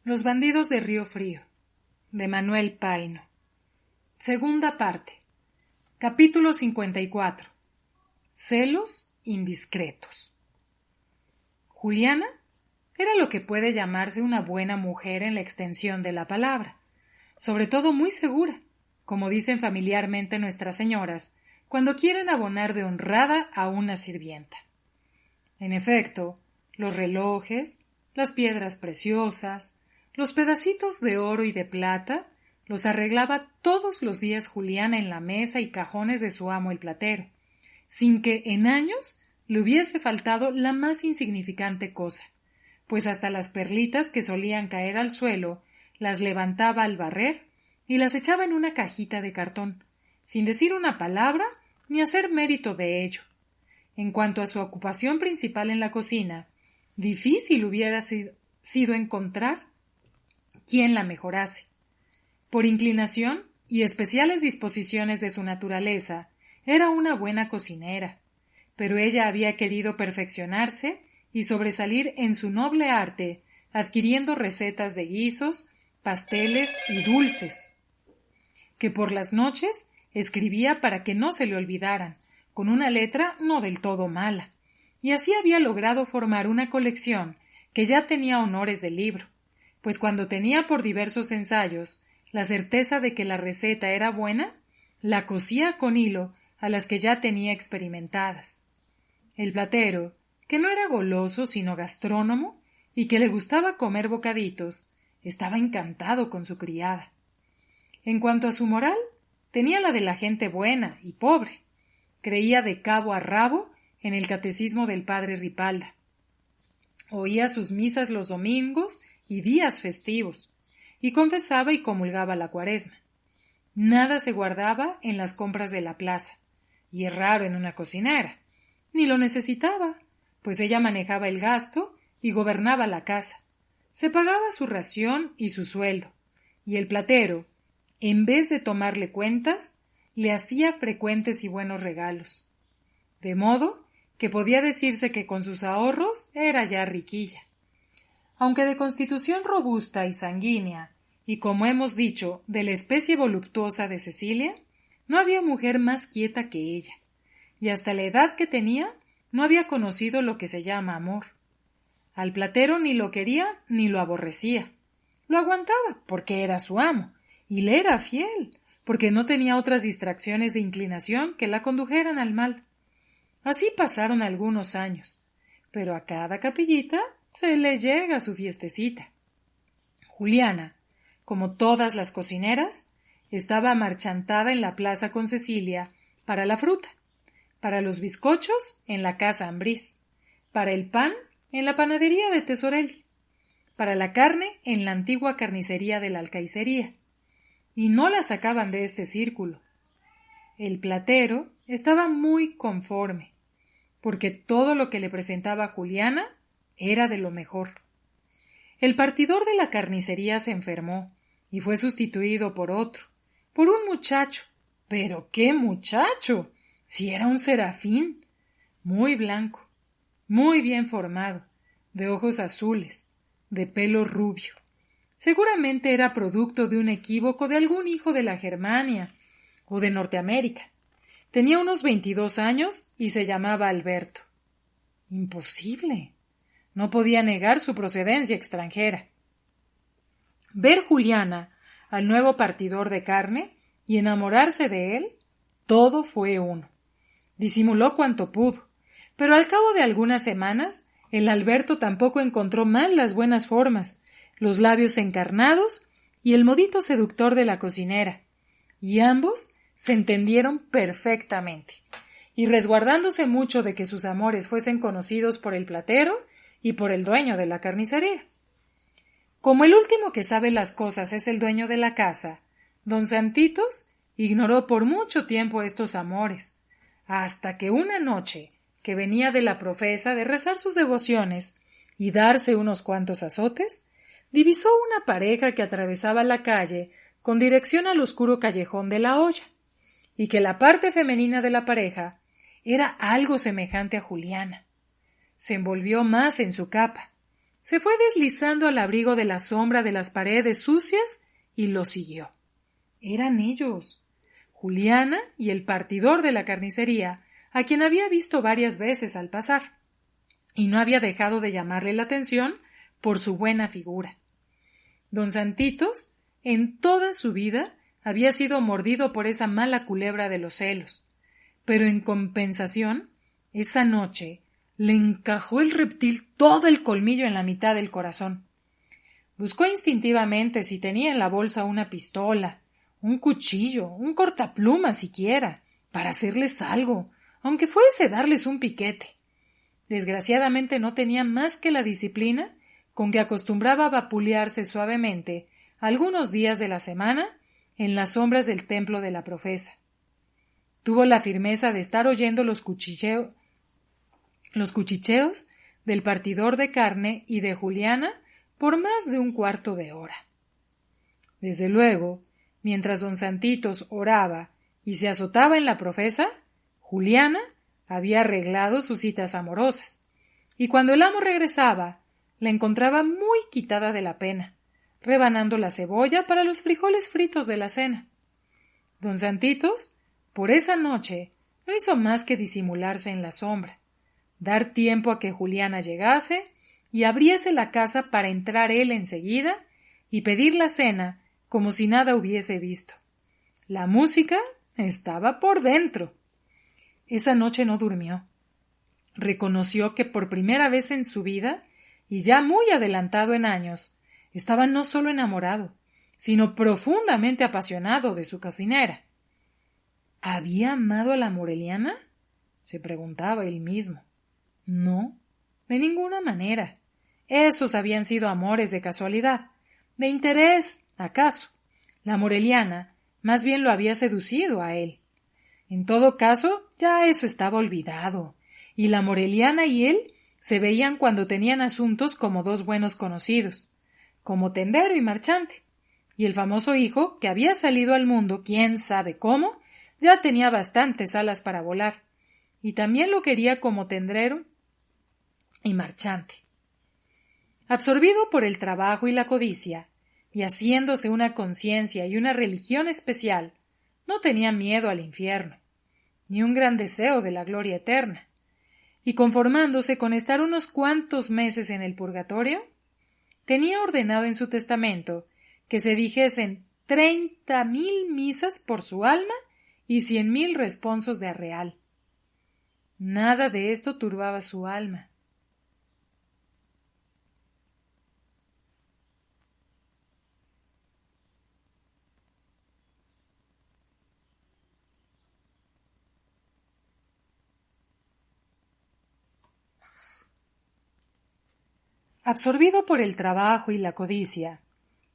Los bandidos de Río Frío, de Manuel Paino. Segunda parte. Capítulo 54. Celos indiscretos. Juliana era lo que puede llamarse una buena mujer en la extensión de la palabra, sobre todo muy segura, como dicen familiarmente nuestras señoras, cuando quieren abonar de honrada a una sirvienta. En efecto, los relojes, las piedras preciosas, los pedacitos de oro y de plata los arreglaba todos los días Juliana en la mesa y cajones de su amo el platero, sin que en años le hubiese faltado la más insignificante cosa, pues hasta las perlitas que solían caer al suelo las levantaba al barrer y las echaba en una cajita de cartón, sin decir una palabra ni hacer mérito de ello. En cuanto a su ocupación principal en la cocina, difícil hubiera sido encontrar quien la mejorase. Por inclinación y especiales disposiciones de su naturaleza, era una buena cocinera, pero ella había querido perfeccionarse y sobresalir en su noble arte, adquiriendo recetas de guisos, pasteles y dulces, que por las noches escribía para que no se le olvidaran, con una letra no del todo mala, y así había logrado formar una colección que ya tenía honores de libro, pues cuando tenía por diversos ensayos la certeza de que la receta era buena, la cosía con hilo a las que ya tenía experimentadas. El platero, que no era goloso sino gastrónomo y que le gustaba comer bocaditos, estaba encantado con su criada. En cuanto a su moral, tenía la de la gente buena y pobre. Creía de cabo a rabo en el catecismo del padre Ripalda. Oía sus misas los domingos y días festivos, y confesaba y comulgaba la Cuaresma. Nada se guardaba en las compras de la plaza, y es raro en una cocinera, ni lo necesitaba, pues ella manejaba el gasto y gobernaba la casa. Se pagaba su ración y su sueldo, y el platero, en vez de tomarle cuentas, le hacía frecuentes y buenos regalos. De modo que podía decirse que con sus ahorros era ya riquilla. Aunque de constitución robusta y sanguínea, y como hemos dicho, de la especie voluptuosa de Cecilia, no había mujer más quieta que ella, y hasta la edad que tenía no había conocido lo que se llama amor. Al platero ni lo quería ni lo aborrecía. Lo aguantaba porque era su amo, y le era fiel, porque no tenía otras distracciones de inclinación que la condujeran al mal. Así pasaron algunos años, pero a cada capillita se le llega su fiestecita. Juliana, como todas las cocineras, estaba marchantada en la plaza con Cecilia para la fruta, para los bizcochos en la casa Ambrís, para el pan en la panadería de Tesorelli, para la carne en la antigua carnicería de la Alcaicería, y no la sacaban de este círculo. El platero estaba muy conforme, porque todo lo que le presentaba Juliana era de lo mejor. El partidor de la carnicería se enfermó y fue sustituido por otro, por un muchacho. ¿Pero qué muchacho? Si era un serafín, muy blanco, muy bien formado, de ojos azules, de pelo rubio. Seguramente era producto de un equívoco de algún hijo de la Germania o de Norteamérica. Tenía unos 22 años y se llamaba Alberto. Imposible. No podía negar su procedencia extranjera. Ver Juliana al nuevo partidor de carne y enamorarse de él, todo fue uno. Disimuló cuanto pudo, pero al cabo de algunas semanas el Alberto tampoco encontró mal las buenas formas, los labios encarnados y el modito seductor de la cocinera, y ambos se entendieron perfectamente, y resguardándose mucho de que sus amores fuesen conocidos por el platero y por el dueño de la carnicería. Como el último que sabe las cosas es el dueño de la casa, don Santitos ignoró por mucho tiempo estos amores, hasta que una noche, que venía de la profesa de rezar sus devociones y darse unos cuantos azotes, divisó una pareja que atravesaba la calle con dirección al oscuro callejón de la olla, y que la parte femenina de la pareja era algo semejante a Juliana. Se envolvió más en su capa, se fue deslizando al abrigo de la sombra de las paredes sucias y lo siguió. Eran ellos, Juliana y el partidor de la carnicería, a quien había visto varias veces al pasar, y no había dejado de llamarle la atención por su buena figura. Don Santitos, en toda su vida, había sido mordido por esa mala culebra de los celos, pero en compensación, esa noche le encajó el reptil todo el colmillo en la mitad del corazón. Buscó instintivamente si tenía en la bolsa una pistola, un cuchillo, un cortapluma siquiera, para hacerles algo, aunque fuese darles un piquete. Desgraciadamente no tenía más que la disciplina con que acostumbraba a vapulearse suavemente algunos días de la semana en las sombras del templo de la profesa. Tuvo la firmeza de estar oyendo los cuchicheos del partidor de carne y de Juliana por más de un cuarto de hora. Desde luego, mientras don Santitos oraba y se azotaba en la profesa, Juliana había arreglado sus citas amorosas, y cuando el amo regresaba, la encontraba muy quitada de la pena, rebanando la cebolla para los frijoles fritos de la cena. Don Santitos, por esa noche, no hizo más que disimularse en la sombra, dar tiempo a que Juliana llegase y abriese la casa para entrar él enseguida y pedir la cena como si nada hubiese visto. La música estaba por dentro. Esa noche no durmió. Reconoció que por primera vez en su vida, y ya muy adelantado en años, estaba no solo enamorado, sino profundamente apasionado de su cocinera. ¿Había amado a la moreliana? Se preguntaba él mismo. No, de ninguna manera. Esos habían sido amores de casualidad, de interés, acaso. La moreliana más bien lo había seducido a él. En todo caso, ya eso estaba olvidado, y la moreliana y él se veían cuando tenían asuntos como dos buenos conocidos, como tendero y marchante, y el famoso hijo, que había salido al mundo quién sabe cómo, ya tenía bastantes alas para volar, y también lo quería como tendero y marchante. Absorbido por el trabajo y la codicia, y haciéndose una conciencia y una religión especial, no tenía miedo al infierno, ni un gran deseo de la gloria eterna, y conformándose con estar unos cuantos meses en el purgatorio, tenía ordenado en su testamento que se dijesen 30.000 misas por su alma y 100.000 responsos de arreal. Nada de esto turbaba su alma. Absorbido por el trabajo y la codicia,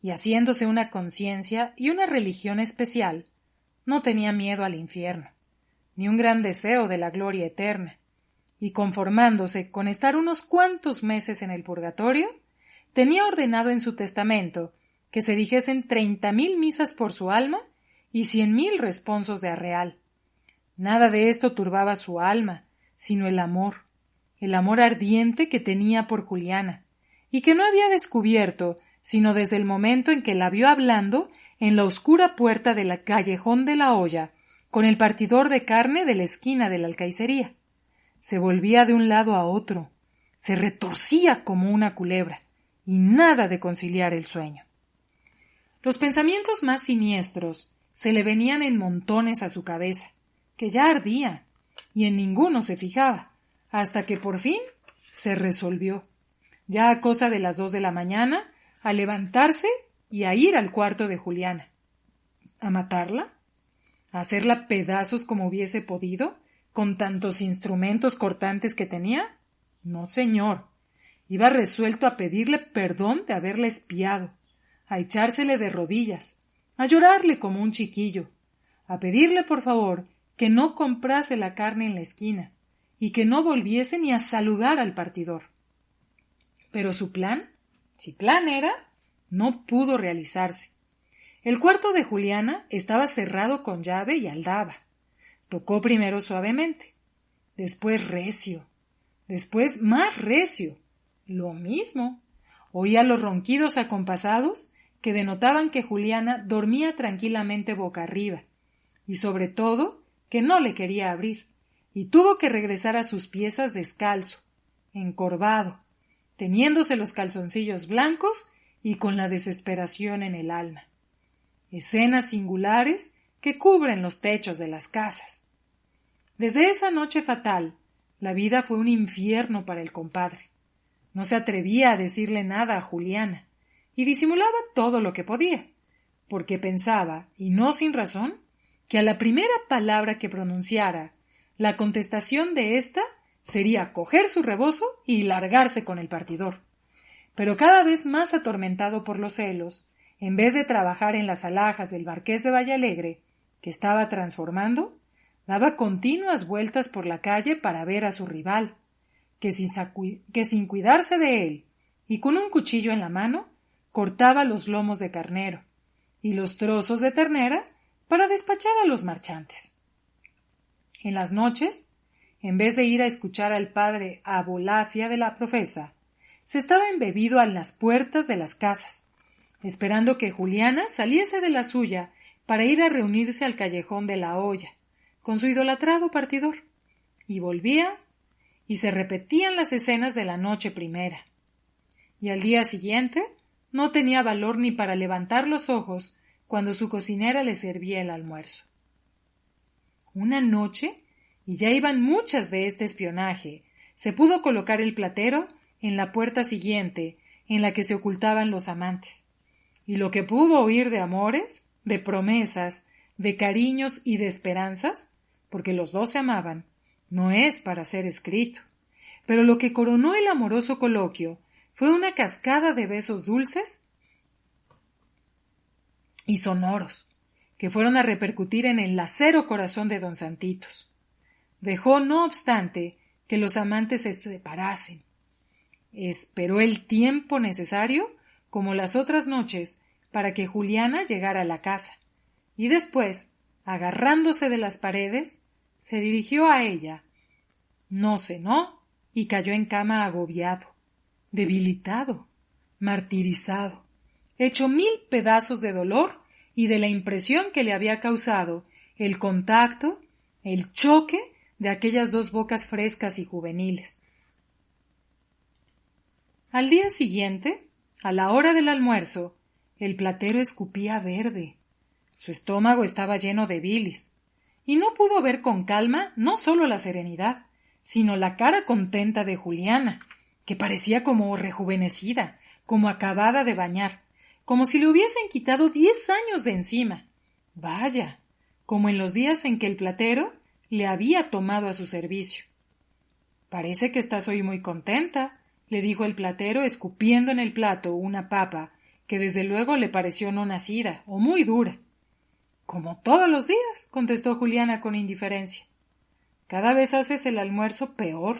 y haciéndose una conciencia y una religión especial, no tenía miedo al infierno, ni un gran deseo de la gloria eterna, y conformándose con estar unos cuantos meses en el purgatorio, tenía ordenado en su testamento que se dijesen 30.000 misas por su alma y 100.000 responsos de arreal. Nada de esto turbaba su alma, sino el amor ardiente que tenía por Juliana, y que no había descubierto sino desde el momento en que la vio hablando en la oscura puerta de la callejón de la olla con el partidor de carne de la esquina de la alcaicería. Se volvía de un lado a otro, se retorcía como una culebra, y nada de conciliar el sueño. Los pensamientos más siniestros se le venían en montones a su cabeza, que ya ardía, y en ninguno se fijaba, hasta que por fin se resolvió, ya a cosa de las 2 de la mañana, a levantarse y a ir al cuarto de Juliana. ¿A matarla? ¿A hacerla pedazos como hubiese podido, con tantos instrumentos cortantes que tenía? No, señor. Iba resuelto a pedirle perdón de haberla espiado, a echársele de rodillas, a llorarle como un chiquillo, a pedirle por favor que no comprase la carne en la esquina y que no volviese ni a saludar al partidor. Pero su plan, si plan era, no pudo realizarse. El cuarto de Juliana estaba cerrado con llave y aldaba. Tocó primero suavemente, después recio, después más recio, lo mismo, Oía los ronquidos acompasados que denotaban que Juliana dormía tranquilamente boca arriba, y sobre todo que no le quería abrir, y tuvo que regresar a sus piezas descalzo, encorvado, teniéndose los calzoncillos blancos y con la desesperación en el alma. Escenas singulares que cubren los techos de las casas. Desde esa noche fatal, la vida fue un infierno para el compadre. No se atrevía a decirle nada a Juliana, y disimulaba todo lo que podía, porque pensaba, y no sin razón, que a la primera palabra que pronunciara, la contestación de ésta sería coger su rebozo y largarse con el partidor. Pero cada vez más atormentado por los celos, en vez de trabajar en las alhajas del marqués de Villalegre, que estaba transformando, daba continuas vueltas por la calle para ver a su rival, que sin cuidarse de él, y con un cuchillo en la mano, cortaba los lomos de carnero y los trozos de ternera para despachar a los marchantes. En las noches, en vez de ir a escuchar al padre Abolafia de la profesa, se estaba embebido a las puertas de las casas, esperando que Juliana saliese de la suya para ir a reunirse al callejón de la olla, con su idolatrado partidor, y volvía, y se repetían las escenas de la noche primera. Y al día siguiente no tenía valor ni para levantar los ojos cuando su cocinera le servía el almuerzo. Una noche, y ya iban muchas de este espionaje, se pudo colocar el platero en la puerta siguiente en la que se ocultaban los amantes, y lo que pudo oír de amores, de promesas, de cariños y de esperanzas, porque los dos se amaban, no es para ser escrito, pero lo que coronó el amoroso coloquio fue una cascada de besos dulces y sonoros, que fueron a repercutir en el acero corazón de don Santitos. Dejó, no obstante, que los amantes se separasen. Esperó el tiempo necesario, como las otras noches, para que Juliana llegara a la casa, y después, agarrándose de las paredes, se dirigió a ella. No cenó y cayó en cama agobiado, debilitado, martirizado, hecho 1000 pedazos de dolor y de la impresión que le había causado el contacto, el choque de aquellas dos bocas frescas y juveniles. Al día siguiente, a la hora del almuerzo, el platero escupía verde. Su estómago estaba lleno de bilis, y no pudo ver con calma no sólo la serenidad, sino la cara contenta de Juliana, que parecía como rejuvenecida, como acabada de bañar, como si le hubiesen quitado 10 años de encima. Vaya, como en los días en que el platero le había tomado a su servicio. Parece que estás hoy muy contenta, le dijo el platero escupiendo en el plato una papa que desde luego le pareció no nacida o muy dura. Como todos los días, contestó Juliana con indiferencia. Cada vez haces el almuerzo peor,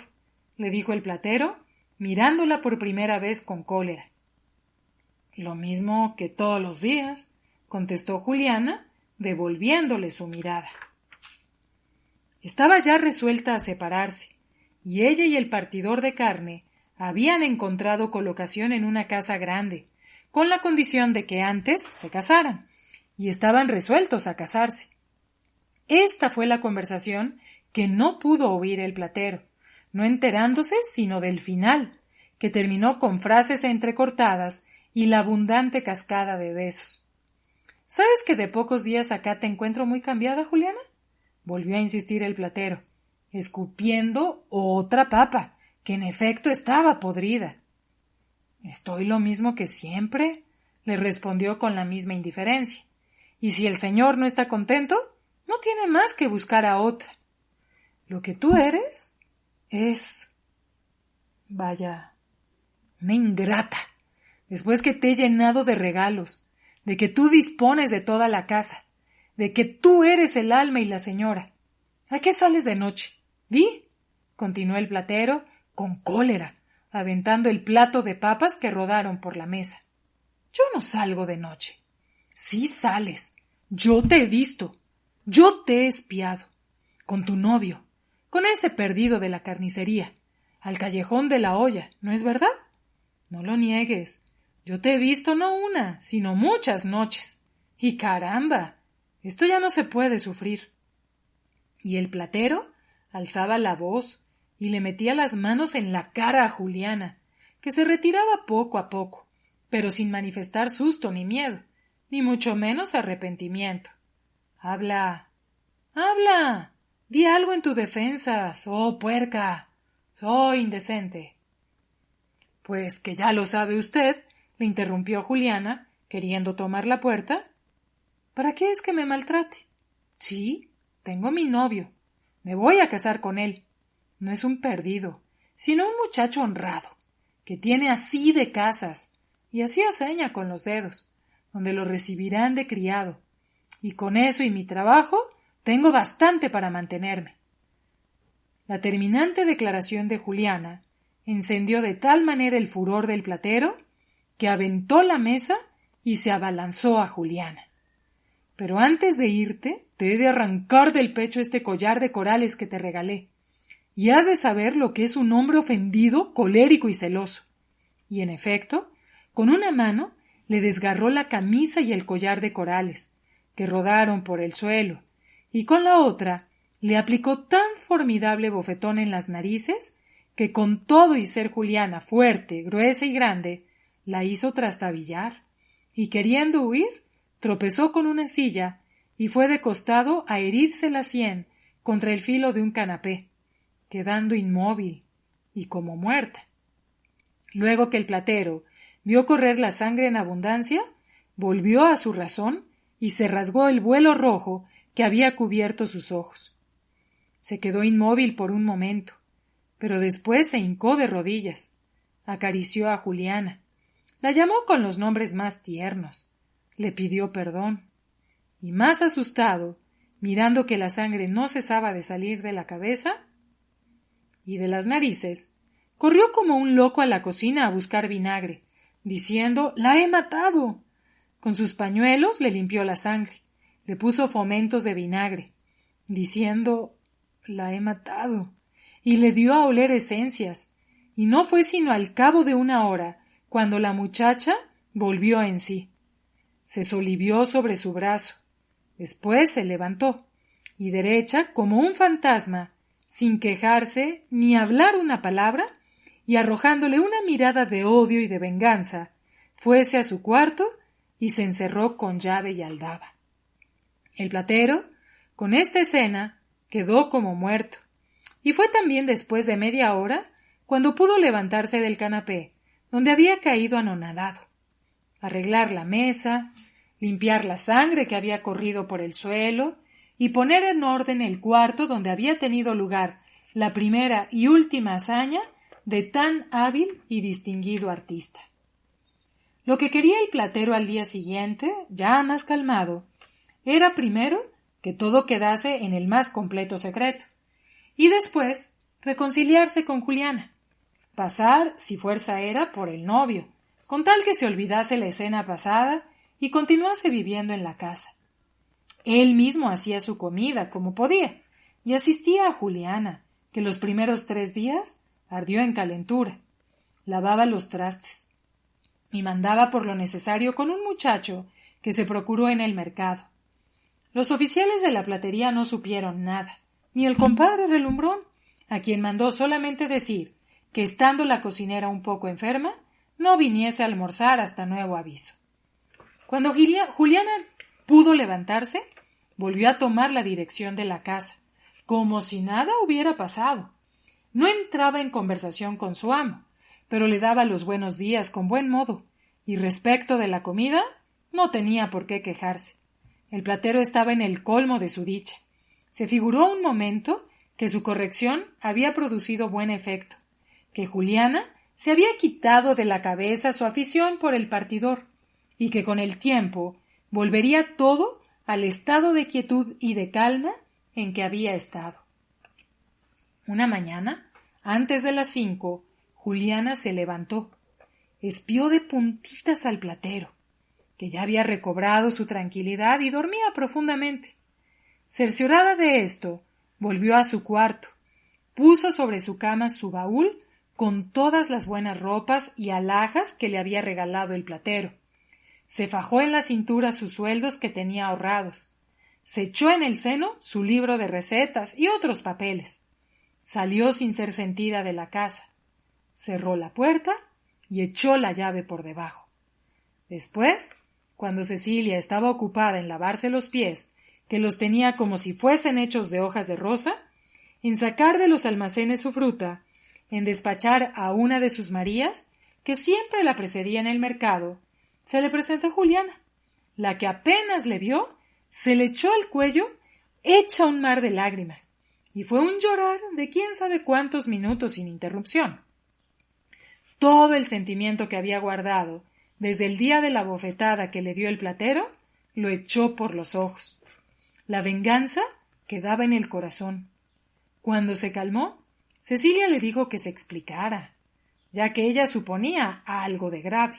le dijo el platero, mirándola por primera vez con cólera. Lo mismo que todos los días, contestó Juliana, devolviéndole su mirada. Estaba ya resuelta a separarse, y ella y el partidor de carne habían encontrado colocación en una casa grande, con la condición de que antes se casaran, y estaban resueltos a casarse. Esta fue la conversación que no pudo oír el platero, no enterándose sino del final, que terminó con frases entrecortadas y la abundante cascada de besos. ¿Sabes que de pocos días acá te encuentro muy cambiada, Juliana? Volvió a insistir el platero, escupiendo otra papa, que en efecto estaba podrida. Estoy lo mismo que siempre, le respondió con la misma indiferencia. Y si el señor no está contento, no tiene más que buscar a otra. Lo que tú eres es... vaya, una ingrata. Después que te he llenado de regalos, de que tú dispones de toda la casa, de que tú eres el alma y la señora. ¿A qué sales de noche? ¿Di? Continuó el platero con cólera, aventando el plato de papas que rodaron por la mesa. Yo no salgo de noche. Sí sales. Yo te he visto. Yo te he espiado. Con tu novio. Con ese perdido de la carnicería. Al callejón de la olla, ¿no es verdad? No lo niegues. Yo te he visto no una, sino muchas noches. Y caramba, esto ya no se puede sufrir. Y el platero alzaba la voz y le metía las manos en la cara a Juliana, que se retiraba poco a poco, pero sin manifestar susto ni miedo, ni mucho menos arrepentimiento. Habla, habla, di algo en tu defensa, so puerca, soy indecente. Pues que ya lo sabe usted, le interrumpió Juliana, queriendo tomar la puerta. ¿Para qué es que me maltrate? Sí, tengo mi novio. Me voy a casar con él. No es un perdido, sino un muchacho honrado, que tiene así de casas, y hacía seña con los dedos, donde lo recibirán de criado. Y con eso y mi trabajo tengo bastante para mantenerme. La terminante declaración de Juliana encendió de tal manera el furor del platero que aventó la mesa y se abalanzó a Juliana. Pero antes de irte, te he de arrancar del pecho este collar de corales que te regalé, y has de saber lo que es un hombre ofendido, colérico y celoso. Y en efecto, con una mano le desgarró la camisa y el collar de corales, que rodaron por el suelo, y con la otra le aplicó tan formidable bofetón en las narices que con todo y ser Juliana fuerte, gruesa y grande, la hizo trastabillar, y queriendo huir, tropezó con una silla y fue de costado a herirse la sien contra el filo de un canapé, quedando inmóvil y como muerta. Luego que el platero vio correr la sangre en abundancia, volvió a su razón y se rasgó el vuelo rojo que había cubierto sus ojos. Se quedó inmóvil por un momento, pero después se hincó de rodillas, acarició a Juliana, la llamó con los nombres más tiernos, le pidió perdón, y más asustado, mirando que la sangre no cesaba de salir de la cabeza y de las narices, corrió como un loco a la cocina a buscar vinagre, diciendo «¡La he matado!». Con sus pañuelos le limpió la sangre, le puso fomentos de vinagre, diciendo «La he matado», y le dio a oler esencias, y no fue sino al cabo de una hora cuando la muchacha volvió en sí. Se solivió sobre su brazo, después se levantó, y derecha como un fantasma, sin quejarse ni hablar una palabra, y arrojándole una mirada de odio y de venganza, fuese a su cuarto y se encerró con llave y aldaba. El platero, con esta escena, quedó como muerto, y fue también después de media hora cuando pudo levantarse del canapé, donde había caído anonadado, arreglar la mesa, limpiar la sangre que había corrido por el suelo y poner en orden el cuarto donde había tenido lugar la primera y última hazaña de tan hábil y distinguido artista. Lo que quería el platero al día siguiente, ya más calmado, era primero que todo quedase en el más completo secreto, y después reconciliarse con Juliana, pasar, si fuerza era, por el novio, con tal que se olvidase la escena pasada y continuase viviendo en la casa. Él mismo hacía su comida como podía, y asistía a Juliana, que los primeros 3 días ardió en calentura, lavaba los trastes, y mandaba por lo necesario con un muchacho que se procuró en el mercado. Los oficiales de la platería no supieron nada, ni el compadre relumbrón, a quien mandó solamente decir que estando la cocinera un poco enferma, no viniese a almorzar hasta nuevo aviso. Cuando Juliana pudo levantarse, volvió a tomar la dirección de la casa, como si nada hubiera pasado. No entraba en conversación con su amo, pero le daba los buenos días con buen modo, y respecto de la comida, no tenía por qué quejarse. El platero estaba en el colmo de su dicha. Se figuró un momento que su corrección había producido buen efecto, que Juliana se había quitado de la cabeza su afición por el partidor, y que con el tiempo volvería todo al estado de quietud y de calma en que había estado. Una mañana, antes de las 5, Juliana se levantó, espió de puntitas al platero, que ya había recobrado su tranquilidad y dormía profundamente. Cerciorada de esto, volvió a su cuarto, puso sobre su cama su baúl con todas las buenas ropas y alhajas que le había regalado el platero. Se fajó en la cintura sus sueldos que tenía ahorrados. Se echó en el seno su libro de recetas y otros papeles. Salió sin ser sentida de la casa. Cerró la puerta y echó la llave por debajo. Después, cuando Cecilia estaba ocupada en lavarse los pies, que los tenía como si fuesen hechos de hojas de rosa, en sacar de los almacenes su fruta, en despachar a una de sus Marías, que siempre la precedía en el mercado, se le presentó Juliana, la que apenas le vio, se le echó al cuello, hecha un mar de lágrimas, y fue un llorar de quién sabe cuántos minutos sin interrupción. Todo el sentimiento que había guardado desde el día de la bofetada que le dio el platero, lo echó por los ojos. La venganza quedaba en el corazón. Cuando se calmó, Cecilia le dijo que se explicara, ya que ella suponía algo de grave,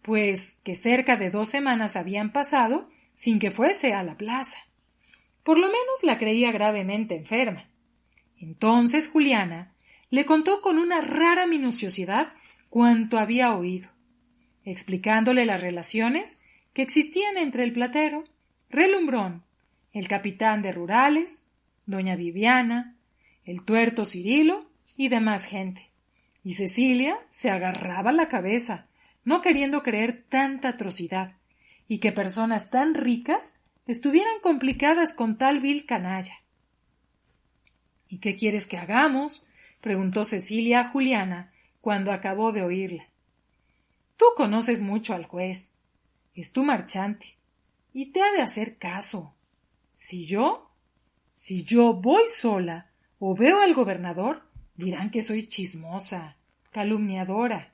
pues que cerca de 2 semanas habían pasado sin que fuese a la plaza. Por lo menos la creía gravemente enferma. Entonces Juliana le contó con una rara minuciosidad cuanto había oído, explicándole las relaciones que existían entre el platero, Relumbrón, el capitán de rurales, doña Viviana, el tuerto Cirilo y demás gente. Y Cecilia se agarraba la cabeza, no queriendo creer tanta atrocidad, y que personas tan ricas estuvieran complicadas con tal vil canalla. —¿Y qué quieres que hagamos? —preguntó Cecilia a Juliana cuando acabó de oírla. Tú conoces mucho al juez, es tu marchante, y te ha de hacer caso. Si yo voy sola o veo al gobernador, dirán que soy chismosa, calumniadora,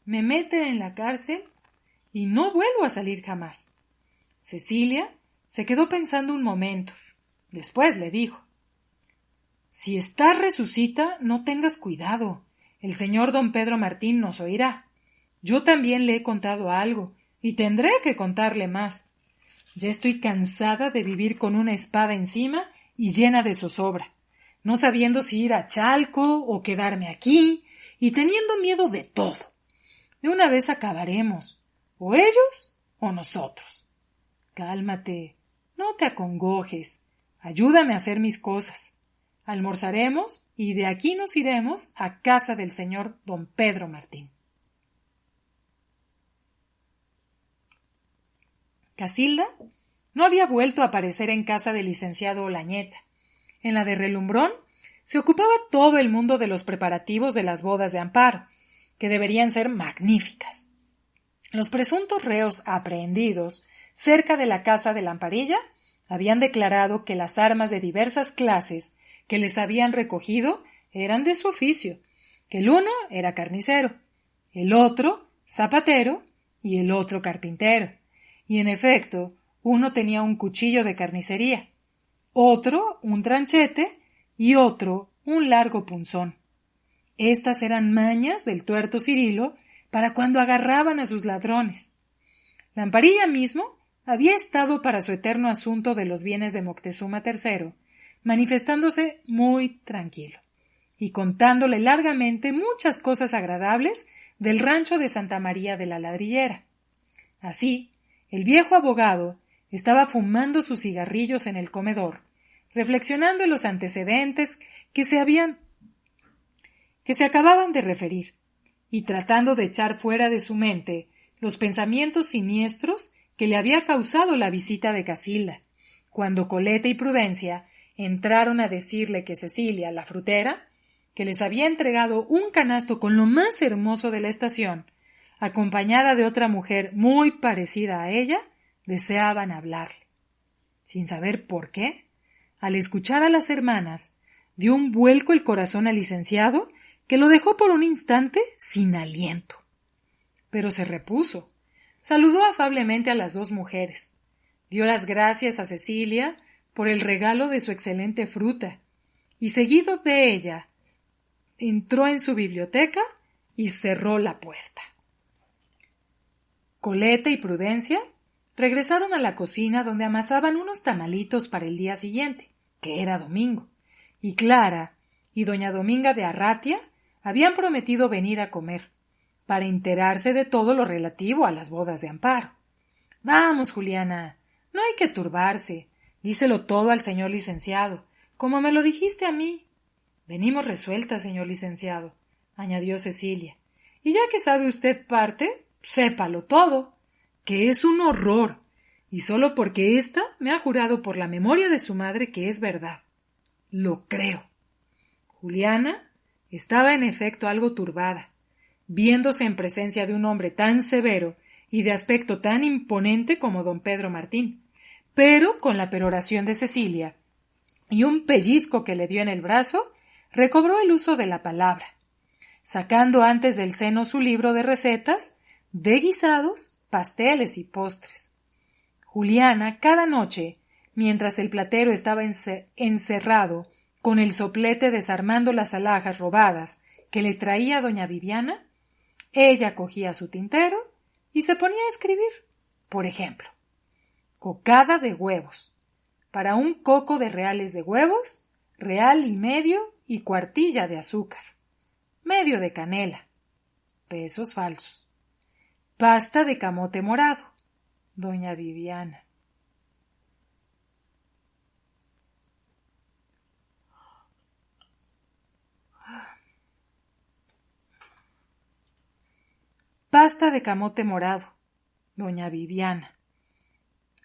me meten en la cárcel y no vuelvo a salir jamás. Cecilia se quedó pensando un momento. Después le dijo: Si estás resucita, no tengas cuidado. El señor don Pedro Martín nos oirá. Yo también le he contado algo, y tendré que contarle más. Ya estoy cansada de vivir con una espada encima y llena de zozobra, no sabiendo si ir a Chalco o quedarme aquí, y teniendo miedo de todo. De una vez acabaremos, o ellos o nosotros. Cálmate, no te acongojes, ayúdame a hacer mis cosas. Almorzaremos y de aquí nos iremos a casa del señor don Pedro Martín. Casilda no había vuelto a aparecer en casa del licenciado Olañeta. En la de Relumbrón se ocupaba todo el mundo de los preparativos de las bodas de Amparo, que deberían ser magníficas. Los presuntos reos aprehendidos cerca de la casa de Lamparilla habían declarado que las armas de diversas clases que les habían recogido eran de su oficio, que el uno era carnicero, el otro zapatero y el otro carpintero, y en efecto uno tenía un cuchillo de carnicería, otro un tranchete y otro un largo punzón. Estas eran mañas del tuerto Cirilo para cuando agarraban a sus ladrones. Lamparilla mismo había estado para su eterno asunto de los bienes de Moctezuma III, manifestándose muy tranquilo y contándole largamente muchas cosas agradables del rancho de Santa María de la Ladrillera. Así, el viejo abogado estaba fumando sus cigarrillos en el comedor, reflexionando en los antecedentes que se acababan de referir, y tratando de echar fuera de su mente los pensamientos siniestros que le había causado la visita de Casilda, cuando Coleta y Prudencia entraron a decirle que Cecilia, la frutera, que les había entregado un canasto con lo más hermoso de la estación, acompañada de otra mujer muy parecida a ella, deseaban hablarle. Sin saber por qué, al escuchar a las hermanas, dio un vuelco el corazón al licenciado que lo dejó por un instante sin aliento. Pero se repuso, saludó afablemente a las 2 mujeres, dio las gracias a Cecilia por el regalo de su excelente fruta, y seguido de ella entró en su biblioteca y cerró la puerta. Coleta y Prudencia regresaron a la cocina donde amasaban unos tamalitos para el día siguiente, que era domingo, y Clara y doña Dominga de Arratia habían prometido venir a comer, para enterarse de todo lo relativo a las bodas de Amparo. Vamos, Juliana, no hay que turbarse. Díselo todo al señor licenciado, como me lo dijiste a mí. Venimos resueltas, señor licenciado, añadió Cecilia. Y ya que sabe usted parte, sépalo todo, que es un horror, y solo porque ésta me ha jurado por la memoria de su madre que es verdad. Lo creo. Juliana estaba en efecto algo turbada, viéndose en presencia de un hombre tan severo y de aspecto tan imponente como don Pedro Martín, pero con la peroración de Cecilia y un pellizco que le dio en el brazo, recobró el uso de la palabra, sacando antes del seno su libro de recetas de guisados, pasteles y postres. Juliana, cada noche, mientras el platero estaba encerrado con el soplete desarmando las alhajas robadas que le traía doña Viviana, ella cogía su tintero y se ponía a escribir. Por ejemplo, cocada de huevos. Para un coco de reales de huevos, real y medio y cuartilla de azúcar. Medio de canela. Pesos falsos. Pasta de camote morado. Doña Viviana. Pasta de camote morado. Doña Viviana.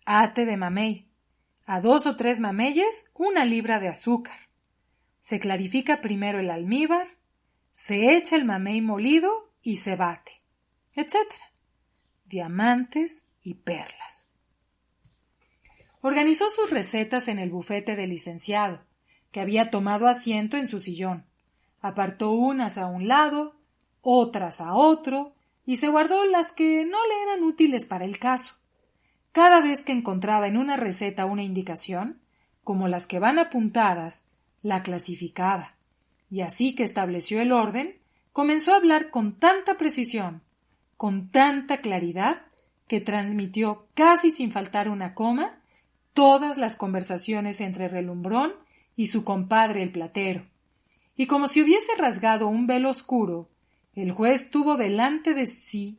Ate de mamey. A 2 o 3 mameyes, 1 libra de azúcar. Se clarifica primero el almíbar, se echa el mamey molido y se bate, etc. Diamantes y perlas. Organizó sus recetas en el bufete del licenciado, que había tomado asiento en su sillón. Apartó unas a un lado, otras a otro, y se guardó las que no le eran útiles para el caso. Cada vez que encontraba en una receta una indicación, como las que van apuntadas, la clasificaba, y así que estableció el orden, comenzó a hablar con tanta precisión, con tanta claridad, que transmitió casi sin faltar una coma todas las conversaciones entre Relumbrón y su compadre el platero, y como si hubiese rasgado un velo oscuro, el juez tuvo delante de sí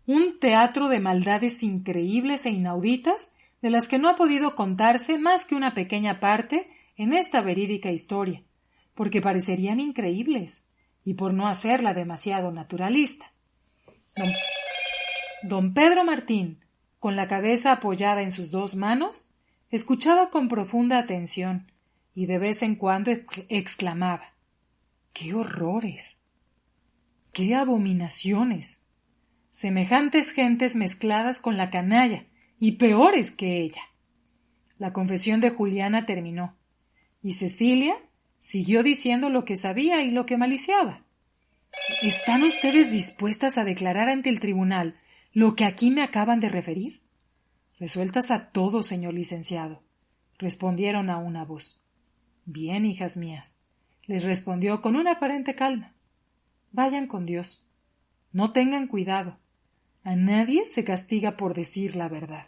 un teatro de maldades increíbles e inauditas de las que no ha podido contarse más que una pequeña parte en esta verídica historia, porque parecerían increíbles, y por no hacerla demasiado naturalista. Don Pedro Martín, con la cabeza apoyada en sus 2 manos, escuchaba con profunda atención, y de vez en cuando exclamaba: ¡qué horrores! ¡Qué abominaciones! Semejantes gentes mezcladas con la canalla, y peores que ella. La confesión de Juliana terminó, y Cecilia siguió diciendo lo que sabía y lo que maliciaba. ¿Están ustedes dispuestas a declarar ante el tribunal lo que aquí me acaban de referir? Resueltas a todo, señor licenciado, respondieron a una voz. Bien, hijas mías, les respondió con una aparente calma. Vayan con Dios. No tengan cuidado. A nadie se castiga por decir la verdad.